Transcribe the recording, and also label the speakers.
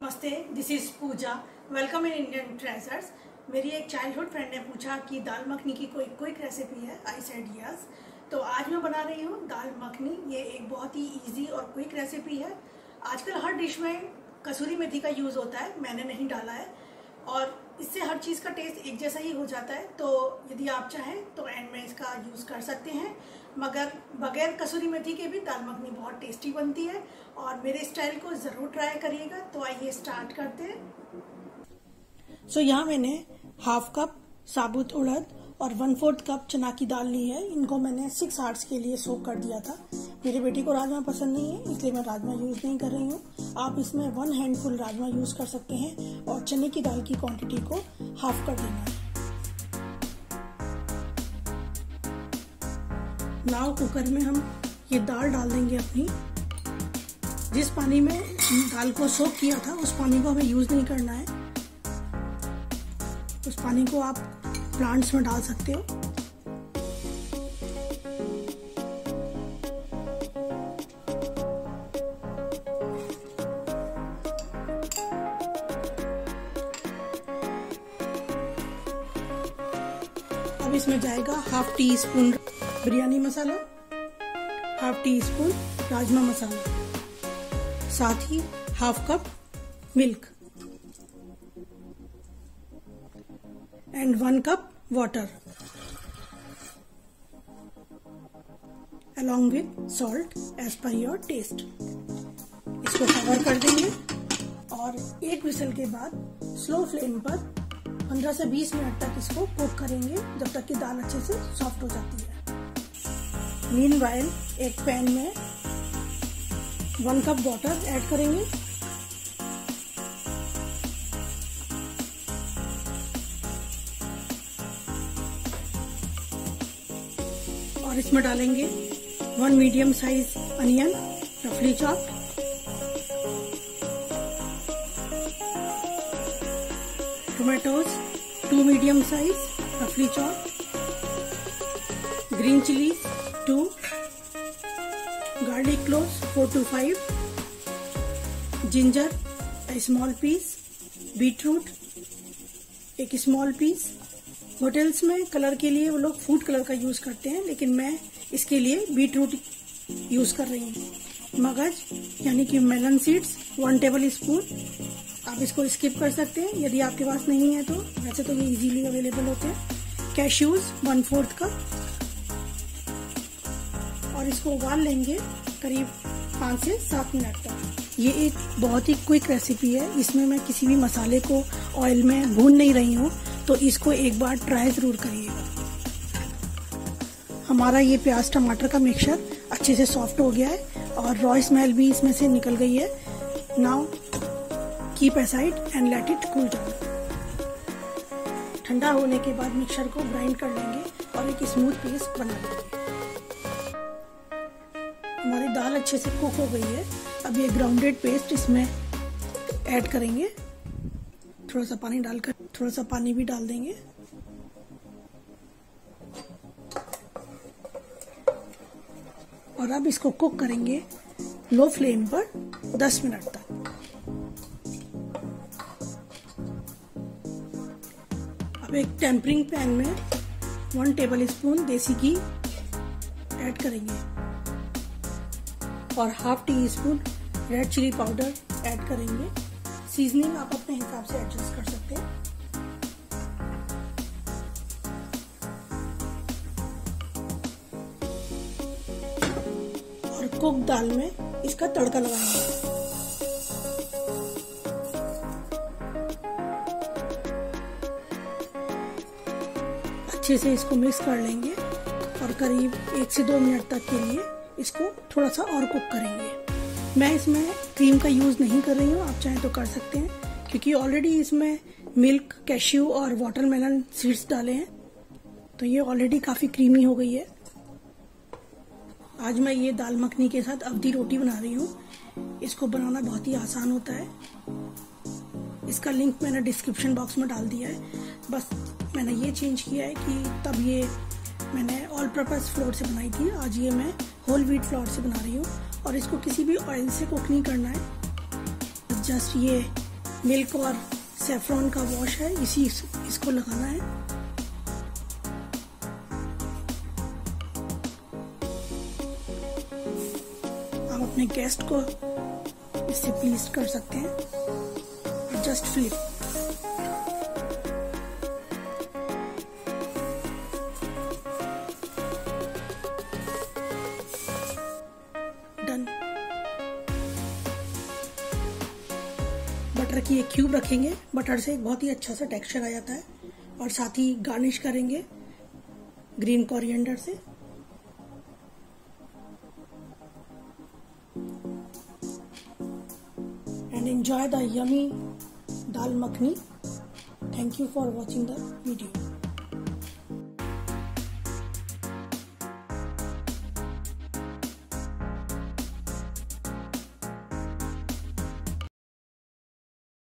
Speaker 1: नमस्ते, this is Pooja. Welcome in Indian treasures. मेरी एक चाइल्डहुड फ्रेंड ने पूछा कि दाल मखनी की कोई क्विक रेसिपी है। I said yes. तो आज मैं बना रही हूँ दाल मखनी। ये एक बहुत ही इजी और क्विक रेसिपी है। आजकल हर डिश में कसूरी मेथी का यूज़ होता है, मैंने नहीं डाला है, और इससे हर चीज़ का टेस्ट एक जैसा ही हो जाता है। तो यदि आप चाहें तो एंड में इसका यूज़ कर सकते हैं, मगर बगैर कसूरी मेथी के भी दाल मखनी बहुत टेस्टी बनती है और मेरे स्टाइल को ज़रूर ट्राई करिएगा। तो आइए स्टार्ट करते हैं। यहाँ मैंने हाफ कप साबुत उड़द और 1/4 कप चना की दाल ली है। इनको मैंने 6 आवर्स के लिए सोक कर दिया था। मेरे बेटे को राजमा पसंद नहीं है, इसलिए मैं राजमा यूज नहीं कर रही हूँ। आप इसमें 1 हैंडफुल राजमा यूज कर सकते हैं और चने की दाल की क्वांटिटी को हाफ कर देना है। नाउ कुकर में हम ये दाल डाल देंगे अपनी। जिस पानी में दाल को सोक किया था उस पानी को हमें यूज नहीं करना है। उस पानी को आप प्लांट्स में डाल सकते हो। अब इसमें जाएगा half teaspoon biryani masala, half teaspoon rajma masala, साथ ही half cup milk and 1 cup water along with salt as per your taste। इसको कवर कर देंगे और एक विसल के बाद स्लो फ्लेम पर 15 से 20 मिनट तक इसको कुक करेंगे, जब तक कि दाल अच्छे से सॉफ्ट हो जाती है। मीनवाइल एक पैन में 1 कप वाटर ऐड करेंगे और इसमें डालेंगे 1 मीडियम साइज अनियन रफली चॉप्ड, टोमेटोज 2 मीडियम साइज रफली chopped, green chillies 2, garlic cloves 4 to 5, ginger a small piece, beetroot एक स्मॉल पीस। होटल्स में कलर के लिए वो लोग फूड कलर का यूज करते हैं, लेकिन मैं इसके लिए बीटरूट यूज कर रही हूँ। मगज यानी कि मेलन सीड्स 1 टेबल स्पून। आप इसको स्किप कर सकते हैं यदि आपके पास नहीं है तो, वैसे तो ये इजीली अवेलेबल होते हैं। कैश्यूज 1/4 कप और इसको उबाल लेंगे करीब 5 से 7 मिनट तक। ये एक बहुत ही क्विक रेसिपी है। इसमें मैं किसी भी मसाले को ऑयल में भून नहीं रही हूँ, तो इसको एक बार ट्राई जरूर करिएगा। हमारा ये प्याज टमाटर का मिक्सचर अच्छे से सॉफ्ट हो गया है और रॉ स्मेल भी इसमें से निकल गई है। Now keep aside and let it cool down. ठंडा होने के बाद मिक्सचर को ग्राइंड कर लेंगे और एक स्मूथ पेस्ट बना लेंगे। हमारी दाल अच्छे से कुक हो गई है। अब ये ग्राउंडेड पेस्ट इसमें ऐड करेंगे। थोड़ा सा पानी डालकर थोड़ा सा पानी भी डाल देंगे और अब इसको कुक करेंगे लो फ्लेम पर 10 मिनट तक। अब एक टेम्परिंग पैन में 1 टेबल स्पून देसी घी ऐड करेंगे और half teaspoon red chilli powder add करेंगे। सीजनिंग आप अपने हिसाब से एडजस्ट कर सकते हैं। और कुक दाल में इसका तड़का लगाएंगे। अच्छे से इसको मिक्स कर लेंगे और करीब 1 से 2 मिनट तक के लिए इसको थोड़ा सा और कुक करेंगे। मैं इसमें क्रीम का यूज नहीं कर रही हूँ, आप चाहें तो कर सकते हैं, क्योंकि ऑलरेडी इसमें मिल्क, कैश्यू और वाटरमेलन सीड्स डाले हैं, तो ये ऑलरेडी काफी क्रीमी हो गई है। आज मैं ये दाल मखनी के साथ अवधी रोटी बना रही हूँ। इसको बनाना बहुत ही आसान होता है। इसका लिंक मैंने डिस्क्रिप्शन बॉक्स में डाल दिया है। बस मैंने ये चेंज किया है कि तब ये मैंने ऑल पर्पस फ्लोर से बनाई थी, आज ये मैं होल व्हीट फ्लोर से बना रही हूँ। और इसको किसी भी ऑयल से कुक नहीं करना है, जस्ट ये मिल्क और सेफ्रॉन का वॉश है, इसको लगाना है। आप अपने गेस्ट को इससे प्लीज कर सकते हैं। Just flip. डन। बटर की एक क्यूब रखेंगे। बटर से एक बहुत ही अच्छा सा टेक्सचर आ जाता है। और साथ ही गार्निश करेंगे ग्रीन कोरिएंडर से। And enjoy the yummy dal makhani. Thank you for watching the video.